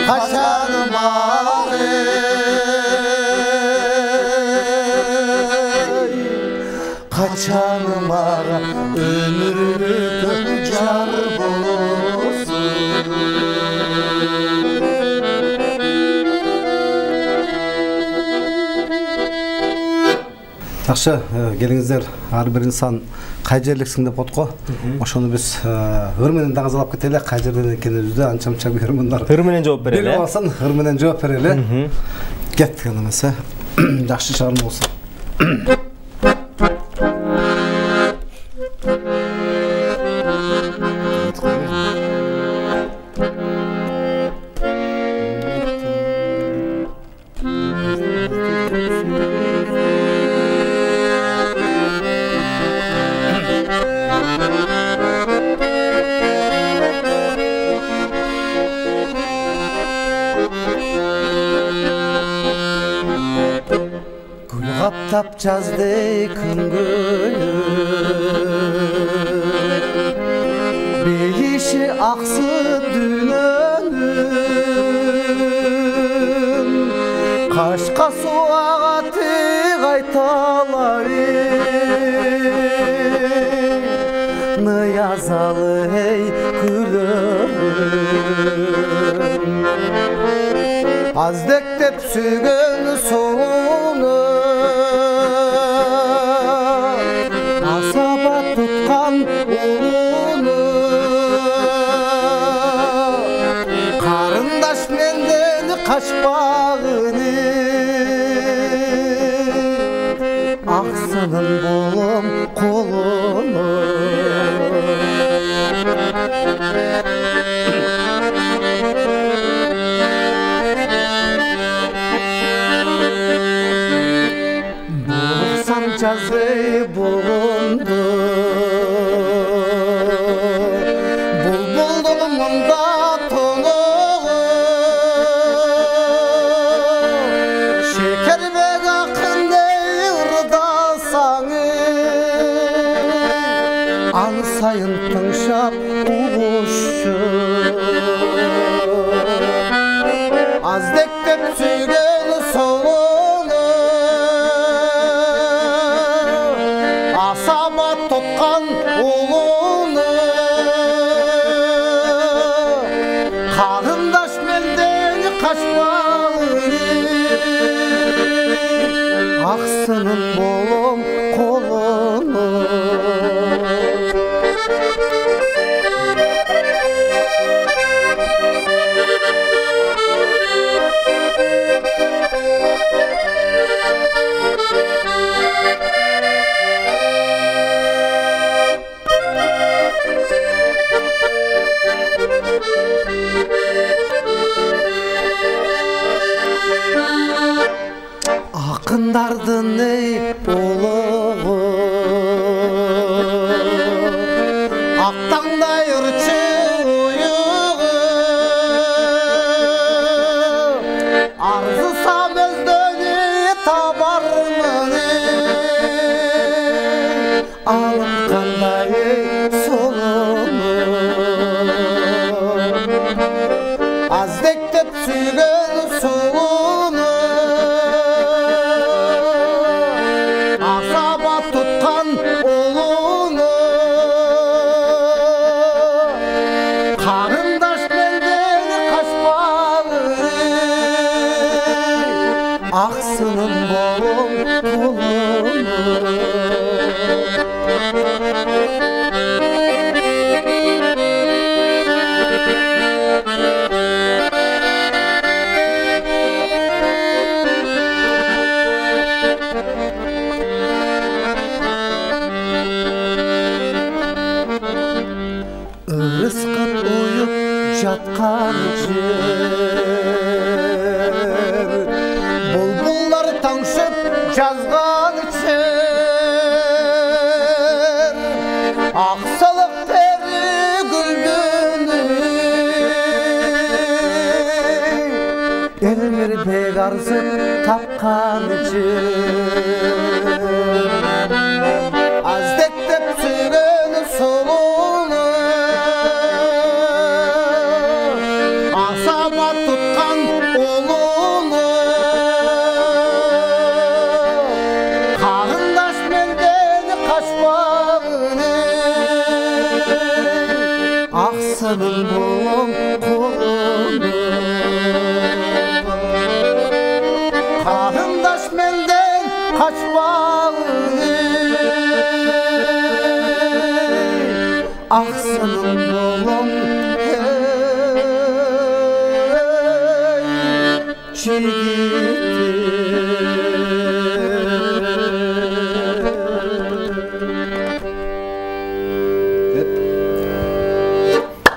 Kaçanım ağa Kaçanım ağa ömürlük car bolosun Жақсы, келіңіздер, ар бір инсан қай жерліксің деп отқо. Ошоны біз ырменен даңызалап кетелі, қай жерден екенімізді анча-мынча көрміндар. Ырменен жооп берелі. Бел болсын, ырменен жооп берелі. Кеттік анамасы. Жақсы шығарым болсын. Қаптап жазды күн көңіл kişi aksı dünönün Kaşka suağatı gaytaları Yazalı hey külüm Azdektep sügün soğunu Asaba tutkan ulunu Karındaş menden kaçmağını Aksının bolum kolunu Bulsam cazı bulundu Bulbuldumunda tonuğu Şeker ve akın devrda sanı Ansayın tınşap uğuşu Azdektep sügün solunu Asaba tutkan ulunu Karındaş menden kaçmağını Aksının bolum kolunu Akındardın ey uluğu Aktağday ırçı uyuğu Arzusam özdönü tabarmını Alım kanday solunu Azdektep sügün solunu Asaba tutkan ulunu Karındaş benden kaçmağını Aksının bolum kolunu Irıskın uyup jatkan için Bulbullar tangsıp жазgan için Aksalık teri güldüğünü Elmir bek arzıp tapkan için Azdektep sügün solunu Asaba tutkan ulunu Karındaş menden kaçmağını Aksının bolum kolunu Karındaş menden kaçmağını Aksının bolum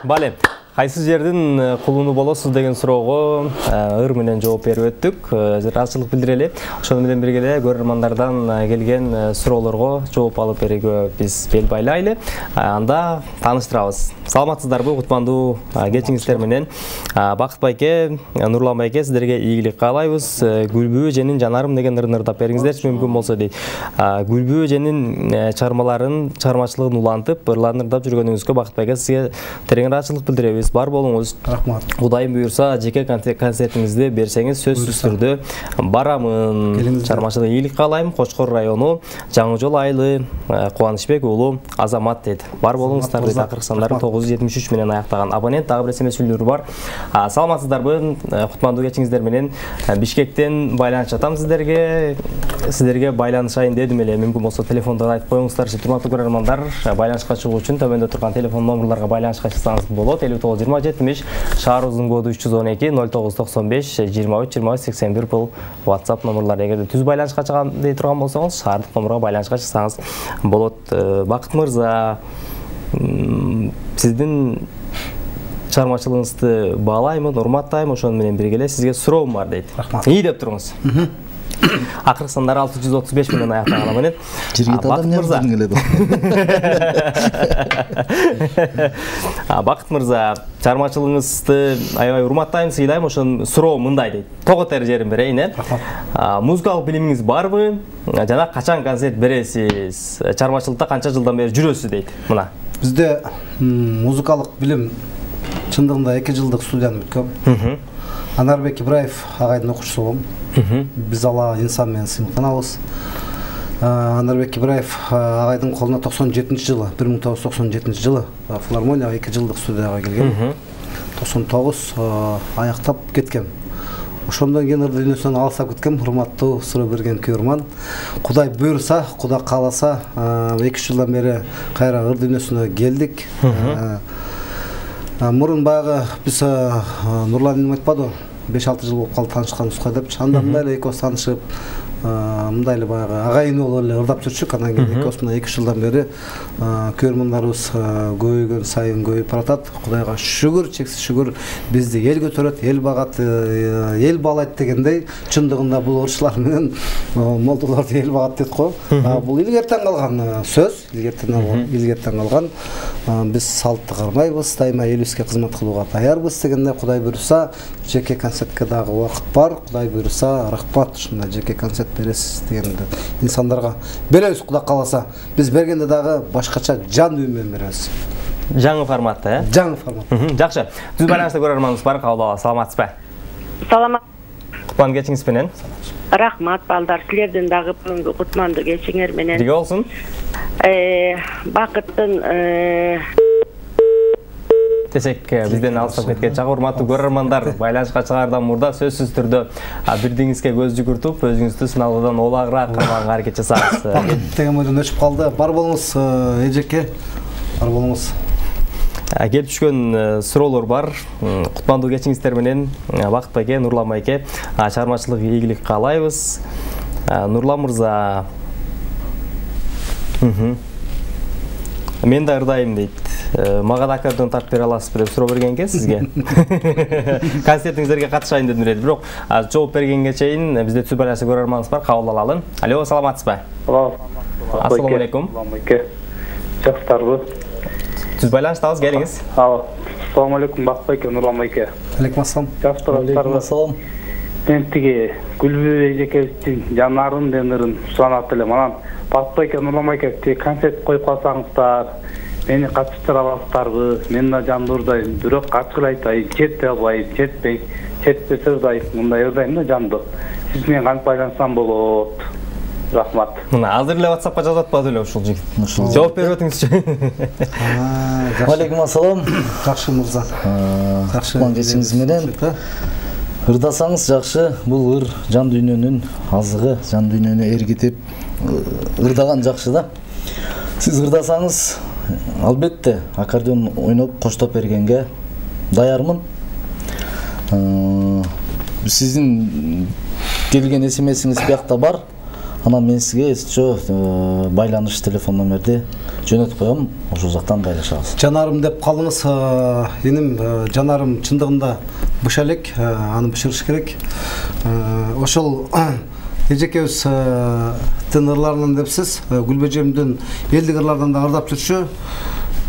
Бале. Кайсы жердин кулуну болосуз деген суроого ыр менен жооп берип өттүк. Ыраазычылык билдирели. Ошону менен бирге эле көрөрмандардан келген суроолорго жооп алып берүүгө биз бел байлайлы. Анда тааныштырабыз. Саламатсыздарбы, кутмандуу кечиңиздер менен. Бакыт байке, Нурлан байке, сиздерге ийгилик каалайбыз. Гүлбүү эженин жанарым деген ырын ырдап бериңиздерчи мүмкүн болсо дейт. Гүлбүү эженин чыгармачылыгын улантып, ырларын ырдап жүргөнүңүзгө Бакыт байке сизге терең ыраазычылык билдиребиз. Бар болуңуз. Рахмат. Кудайым буйрса, жеке концертиңизди берсеңиз сөзсүз түрдө барамын. Чыгармачылыгына ийгилик каалайм. Кочкор району Жаңы жол айылы Кубанычбек уулу Азамат дейт. Бар болуңуздар дейт. Акыркы сандары 973 менен аяктаган абонент. Дагы бир смс үлдүрүү бар. Саламатсыздарбы, кутмандуу кечиңиздер менен Бишкектен байланыш атам сиздерге байланышайын дедим эле. Мүмкүн болсо телефондон айтып коюңуздарчы, урматтуу көрөрмандар. Байланышка чыгуу үчүн төмөндө турган телефон номерларга байланышка чыксаңыз болот. 59 шаарыбыздын коду 312 0995 23 23 81 бул WhatsApp номерлары. Эгерде түз байланышка чыгам дей турган болсоңуз, шаардык номерге байланышка чыксаңыз болот. Бакыт мырза, сиздин чыгармачылыгыңызды баалаймын, урматтайм. Ошону менен бирге эле сизге суроом бар дейт. Ии деп туруңуз. Акыркы сандары 635 менен аяктаган абонент. Бакыт мырза, чыгармачылыгыңызды аябай урматтайм, сыйлайм. Ошонун суроо мындай дейт. Тоготер жерин берейин, музыкалык билимиңиз барбы? Жана качан концерт бересиз? Чыгармачылыкта канча жылдан бери жүрөсүз дейт. Мына. Бизде музыкалык билим чындыгында 2 жылдык студияны бүткөм. Анарбек Ибраев агайдын окуучусу болом. Биз ала инсан менен сыймыктанабыз. Анарбек Ибраев агайдын колуна 1997 жылы филармонияга 2 жылдык студияга келген. 99 аяктап кеткем. Ошондон кийин ыр дүйнөсүнөн алсап кеткем. Урматтуу суроо берген көрөрман. Кудай буйрса, Кудай кааласа, 2 жылдан бери кайра ыр дүйнөсүнө келдик. Мурун баягы биз Нурлан эми айтпады, 5-6 жыл болуп калды таанышканыбызга деп. Анда мындай эле экөөбүз таанышып, мындай эле баягы агайын болуп эле ырдап жүрчүк. Андан кийин экөөбүз мына 2 жылдан бери көрөрмандарыбыз көбөйгөн сайын көбөйүп баратат. Кудайга шүгүр, чексиз шүгүр. Бизди эл көтөрөт, эл багат, эл баалайт дегендей, чындыгында бул орчулар менен молдолорду эл багат дейт го. Бул илгертен калган сөз, илгертен калган. Биз салтты кармайбыз, дайыма элибизге кызмат кылууга даярбыз дегенде, Кудай буйрса, жеке концертке дагы убакыт бар. Кудай буйрса, рахмат, ушундай жеке концерт бересиз дегенде инсандарга беребиз, Кудай кааласа. Биз бергенде дагы башкача жан дүйүн менен беребиз. Жаңы форматта, Жаңы формат. Жакшы. Түз байланышта көрөрманыбыз бар, кабыл алалы. Саламатсызбы? Саламат. Кутман кечиңиз менен. Рахмат балдар, силердин дагы бүгүнкү кутмандуу кечиңер менен. Биге болсун. Бакыттын десек, бизден алыстап кеткен чагы урматтуу көрөрмандар, байланышка чыгаардан мурда сөзсүз түрдө бирдиңизге көз жүгүртүп, өзүңүздү сыналгыдан олагыраак кылганга аракет жасаңыз. Деген ойдон өчүп калды. Бар болуңуз, эжеке. Бар болуңуз. Келип түшкөн суроолор бар. Кутмандуу кечиңиздер менен Бакыт байке, Нурлан байке чыгармачылык ийгилик каалайбыз. Нурлан мырза, мен да ырдайм дейт. Мага да аккордеон тартып бере аласызбы деп суроо берген экен сизге. Концертиңиздерге катышайын дедим эле, бирок жооп бергенге чейин бизде түз байланышта көрөрманыбыз бар, кабыл алалы. Алло, саламатсызбы? Ассаламу алейкум. Жакшытарбы? Түз байланыштабыз, келиңиз. Ассаламу алейкум, Бакыт байке, Нурлан байке. Алейкум ассалам. Жакшытарбы? Мен тиги Гүлбүү эжекебиздин жанарын деген ырын суранат элем. Анан Бакыт байке, Нурлан байке концерт коюп калсаңыздар, мени катыштыра аласыздарбы? Мен да жанды ырдайм, бирок ачык айтайын, четпей албайм, четпесе ырдайм, мындай ырдайм да жанды. Сиз менен кантип байланышсам болот? Рахмат. Мына азыр эле WhatsAppка жазып атпады эле ушул жигит. Жооп берип өтүңүзчү. Алейкум ассалам. Жакшы мырза. Жакшы. Кечиңиз менен ырдасаңыз жакшы. Бул ыр жан дүйнөнүн азыгы, жан дүйнөнү эргитип ырдаган жакшы да. Сиз ырдасаңыз албетте аккордеон ойноп коштоп бергенге даярмын. Сиздин келген смсиңиз биякта бар. Анан мен сизге эсчо байланыш телефон номерди жөнөтүп коем, ошол жактан байлашабыз. Жанарым деп калыңыз, эним жанарым чындыгында быша элек, аны бышырыш керек. Ошол эжекебиз тынырларынан депсиз, Гүлбежемдин элдик ырлардан да ырдап жүрчү.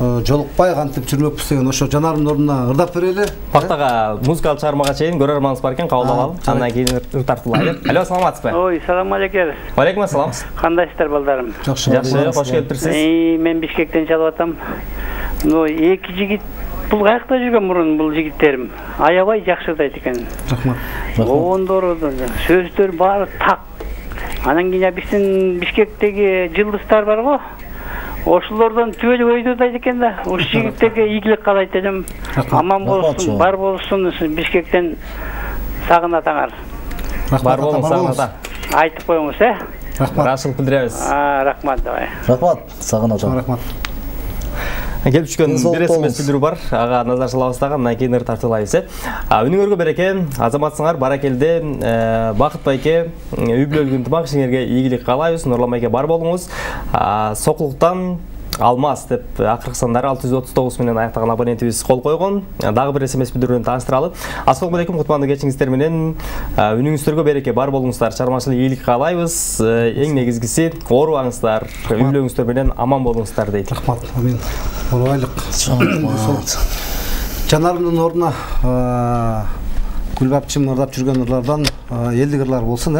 Жолукпай кантип жүрмөкпүз деген ошо жанарымдын ордуна ырдап берели. Бактага музыкалык чыгармага чейин көрөрманыбыз бар экен, кабыл алалы. Андан кийин ыр тартуулайлы. Алло, саламатсызбы? Ой, салам алейкум. Алейкум ассалам. Кандайсыздар балдарым? Жакшы, кош келипсиз. Мен Бишкектен чалып атам. Эки жигит бул каякта жүргөн мурун бул жигиттерим. Аябай жакшы ырдайт экен. Рахмат. Оңдору, сөздөр баары так. Анан кийин биздин Бишкектеги жылдыздар бар го. Ошолордон түбөлүк өйдө ырдайт экен да. Ушу жигиттерге ийгилик каалайт элем. Аман болсун, бар болсун, Бишкектен сагынатаңар. Бар болуңуз, сагыната. Айтып коюңуз, Рахмат. Рашыл билдиребиз. Рахмат, давай. Рахмат, сагынатам. Рахмат. Келип түшкөн бир смс билдирүү бар. Ага назар салабыз дагы, андан кийин ыр тартуулайбыз. Үнүңөргө береке, азаматсыңар, баракелде, Бакыт байке, үй бүлөлүк ынтымак ишиңерге ийгилик каалайбыз. Нурлан байке бар болуңуз. Сокулуктан Алмаз деп акыркы сандары 639 менен аяктаган абонентибиз кол койгон. Дагы бир смс билдирүүнү тааныштыралы. Ассалому алейкум, кутмандуу кечиңиздер менен. Үнүңүздөргө береке, бар болуңуздар, чармачылык ийгилик каалайбыз. Эң негизгиси оорубаңыздар, үй бүлөңүздөр менен аман болуңуздар дейт. Рахмат. Амин. Оорубайлык. Жанарымдын ордуна Гүлбапчым ырдап жүргөн ырлардан элдик ырлар болсун,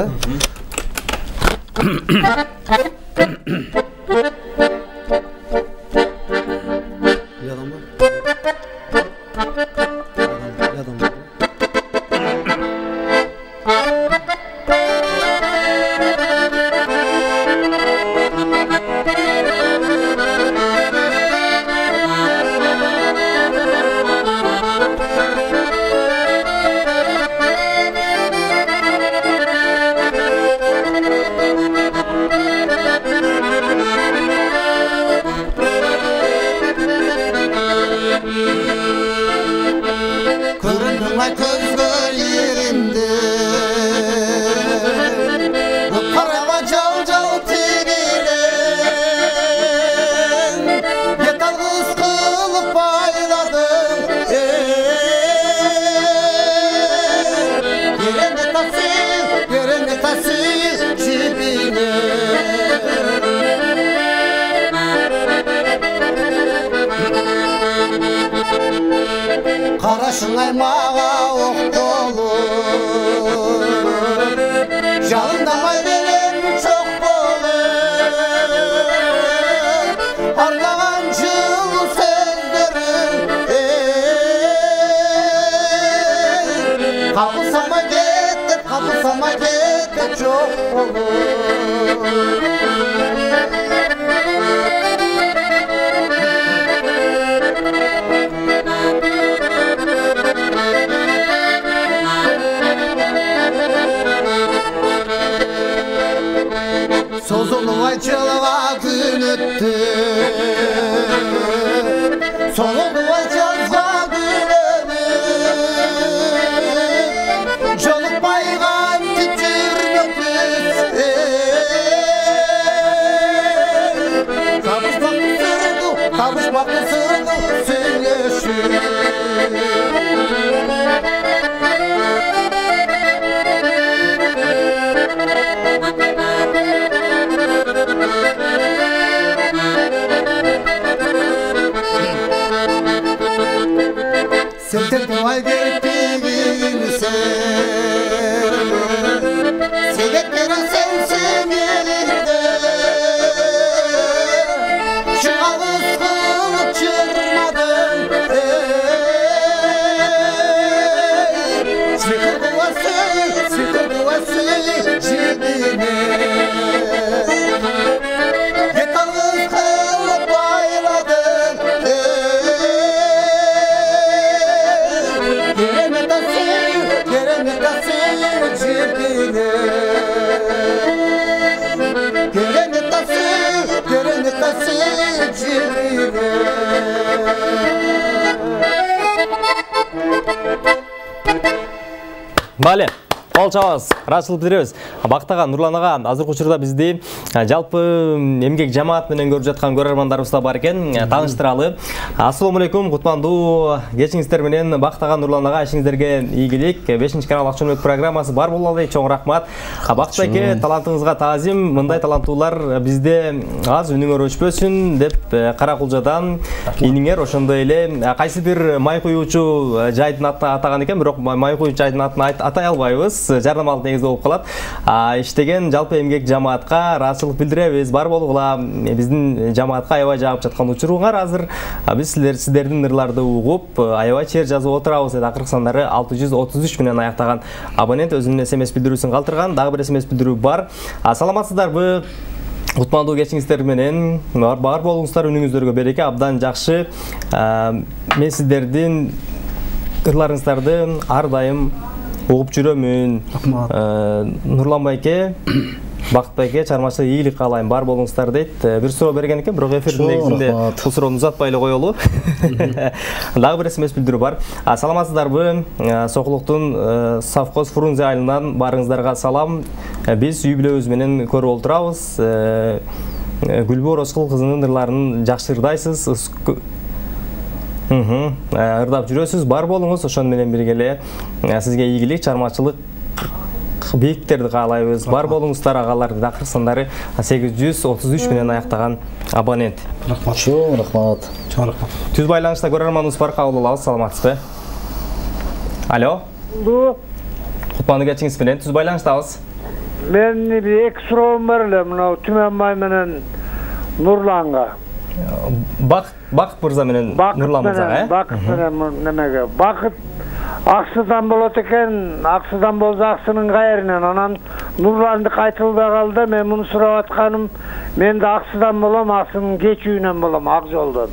Karışın aymağa okdolur, Jalındamay benim çok bolur, Arlagan жылы сөздөрүң, Kapılsama ketip çok bolur. Sozuluvay çılva gün öttü, Soluduvay çalva gün ömür, Joluk baygan tütürmöküz, Kavuşmaklı sırdı söyleşir. Sevdikvay geldiğini sev, Sevdiklerin sensin elinde, Şu ağız kılıp çırmadın, Sıkır kuvası cebine, Get ağız kılıp bayladın, Bale, Кол чабабыз, ыраачылык билдиребиз. Бактага Нурлан ага, азыркы учурда бизди жалпы эмгек жамаат менен көрүп жаткан көрөрмандарыбыз да бар экен. Тааныштыралы. Ассаламу алейкум, кутмандуу кечиңиздер менен Бактага Нурлан ага, ишиңиздерге ийгилик. 5-канал Акчөмөк программасы бар болалы, чоң рахмат. Бакыт байке, талантыңызга таазим. Мындай таланттуулар бизде аз, үнүңөр өчпөсүн деп Каракулжадан иниңер ошондой эле кайсы бир май куюучу жайдын атын атаган экен, бирок май куюучу жайдын атын атай албайбыз. Жарнамалык негизде болуп калат. Иштеген жалпы эмгек жамаатка ыраачылык билдиребиз. Бар болгула биздин жамаатка аябай жагып жаткан учуруңар азыр. Биз сиздердин ырларды угуп, аябай чер жазып отурабыз. Акыркы сандары 633 менен аяктаган абонент өзүнүн SMS билдирүүсүн калтырган. Дагы бир SMS билдирүү бар. Саламатсыздарбы? Кутмандуу кечиңиздер менен бар болуңуздар, үнүңүздөргө береке, абдан жакшы. Мен сиздердин ырларыңыздарды ар дайым угуп жүрөмүн. Нурлан байке, Бакыт байке, чармачылык ийгилик каалайм, бар болуңуздар дейт. Бир суроо берген экен, бирок эфирдин негизинде бул суроону узатпай эле коелу. Дагы бир SMS билдирүү бар. Саламатсыздарбы? Сокулуктун совхоз Фрунзе айылынан барыңыздарга салам. Биз үй бүлөбүз менен көрүп отурабыз. Гүлбөр Оскул кызынын ырларын жакшы ырдайсыз. Ырдап жүрөсүз, бар болуңуз. Ошон менен бирге эле сизге ийгилик, чармачылык бийиктерди каалайбыз. Бар болуңуздар агалар. Акыркы сандары 833 менен аяктаган абонент. Рахмат. Чоң рахмат. Түз байланышта көрөрманыбыз бар, кабыл алабыз. Саламатсызбы? Алло. Кутмандуу кечиңиз менен түз байланыштабыз. Мен эки суроом бар эле, мына Түмөн бай менен Нурланга. Бакыт мырза менен Нурлан мырзага, Бакыт менен немеге? Бакыт Аксыдан болот экен, Аксыдан болсо Аксынын кайрынан, анан Нурланды кайтылбай калды. Мен муну сурап атканым, мен да Аксыдан болом, Аксынын кечүүнөн болом, Ак жолдон.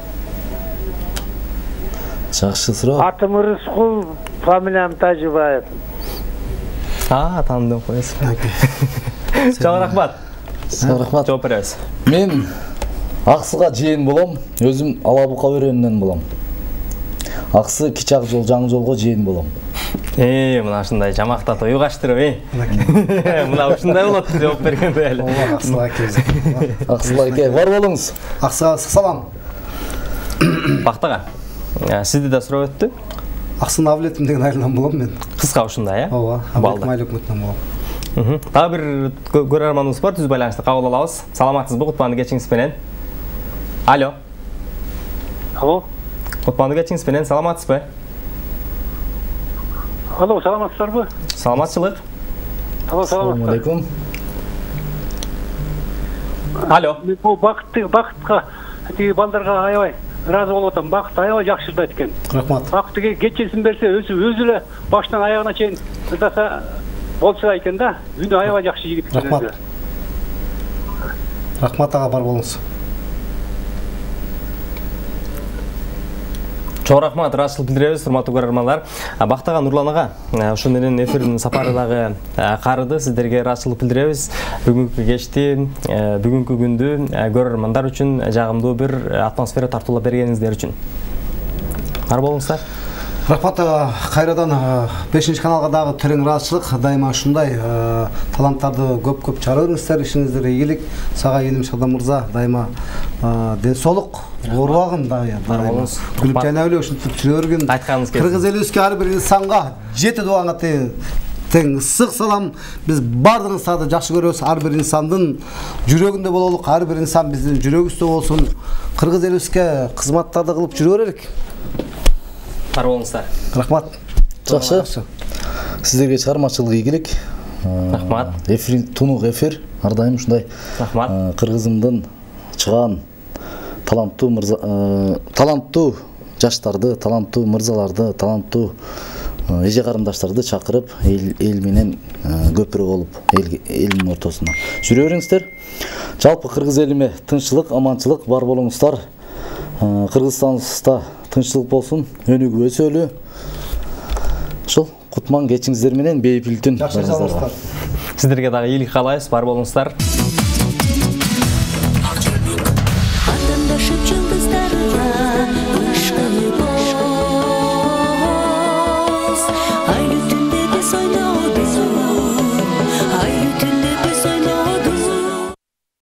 Жакшы суроо. Атым Рыскул, фамилиям Тажибаев. Таандым коесуз. Чоң рахмат. Рахмат. Жооп беребиз. Мен Аксыга жээн болом, өзүм Алабука өрөөнүнөн болом. Аксы Кичи Ак жол, жаңы жолго жээн болом. Мына ушундай жамакта тою каштырып, мына ушундай болот жооп бергенде эле. Аксыга эке, бар болуңуз. Аксыга салам. Бактага. Сизди да сурап өттү. Аксын Авлетим деген айылдан болом мен. Кыска ушундай, Ооба, Абдул Майлик өкмөтүнөн болом. Дагы бир көрөрманыбыз бар, түз байланышта кабыл алабыз. Саламатсызбы, Кутмандуу кечиңиз менен? Алло. Алло. Кутмандуу кечиңиз менен саламатсызбы? Алло, саламатсыздарбы? Саламатчылык. Алло, Ассаламу алейкум. Алло. Бул Бакытка, тиги балдарга аябай ыраазы болуп атам. Бакыт аябай жакшы ырдайт экен. Рахмат. Бакытыга кечесин берсе, өзү эле баштан аягына чейин ырдаса болчу экен да. Үнү аябай жакшы жигит. Рахмат. Рахмат ага, бар болуңуз. Чоң рахмат, ыраачылык билдиребиз, урматтуу көрөрмандар. Бактага Нурлан ага, ошол менен эфирдин сапары дагы карыды. Сиздерге ыраачылык билдиребиз. Бүгүнкү кечти, бүгүнкү күндү көрөрмандар үчүн жагымдуу бир атмосфера тартуулап бергениңиздер үчүн. Бар болуңуздар. Рахмат ага, кайрадан 5-каналга дагы терең ыраачылык. Дайыма ушундай таланттарды көп чыгарыңыздар, ишиңиздер ийгилик. Сага Элим Шадам мырза, дайыма ден соолук, оорубагын дайыма. Күлүп жайнап эле ушинтип жүрө бергин. Айтканыңыз келсин. Кыргыз элибизге ар бир инсанга жети дуаңа тең ысык салам. Биз бардыгыңызды жакшы көрөбүз. Ар бир инсандын жүрөгүндө бололук, ар бир инсан биздин жүрөгүбүздө болсун. Кыргыз элибизге кызматтарды кылып жүрө берелик. Бар болуңуздар. Рахмат. Жакшы. Сиздерге чыгармачылык ийгилик. Рахмат. Эфир, тунук эфир, ар дайым ушундай. Рахмат. Кыргызымдын чыган таланттуу жаштарды, таланттуу мырзаларды, таланттуу эже карындаштарды чакырып, эл менен көпүрө болуп, элдин ортосуна жүрө бериңиздер. Жалпы кыргыз элиме тынччылык, аманчылык бар болуңуздар. Кыргызстаныбызда тынччылык болсун, өнүгүп өсөлү. Ошол Кутман кечиңиздер менен бейпилдин. Жакшы саламатсыздар. Сиздерге дагы ийгилик каалайбыз, бар болуңуздар.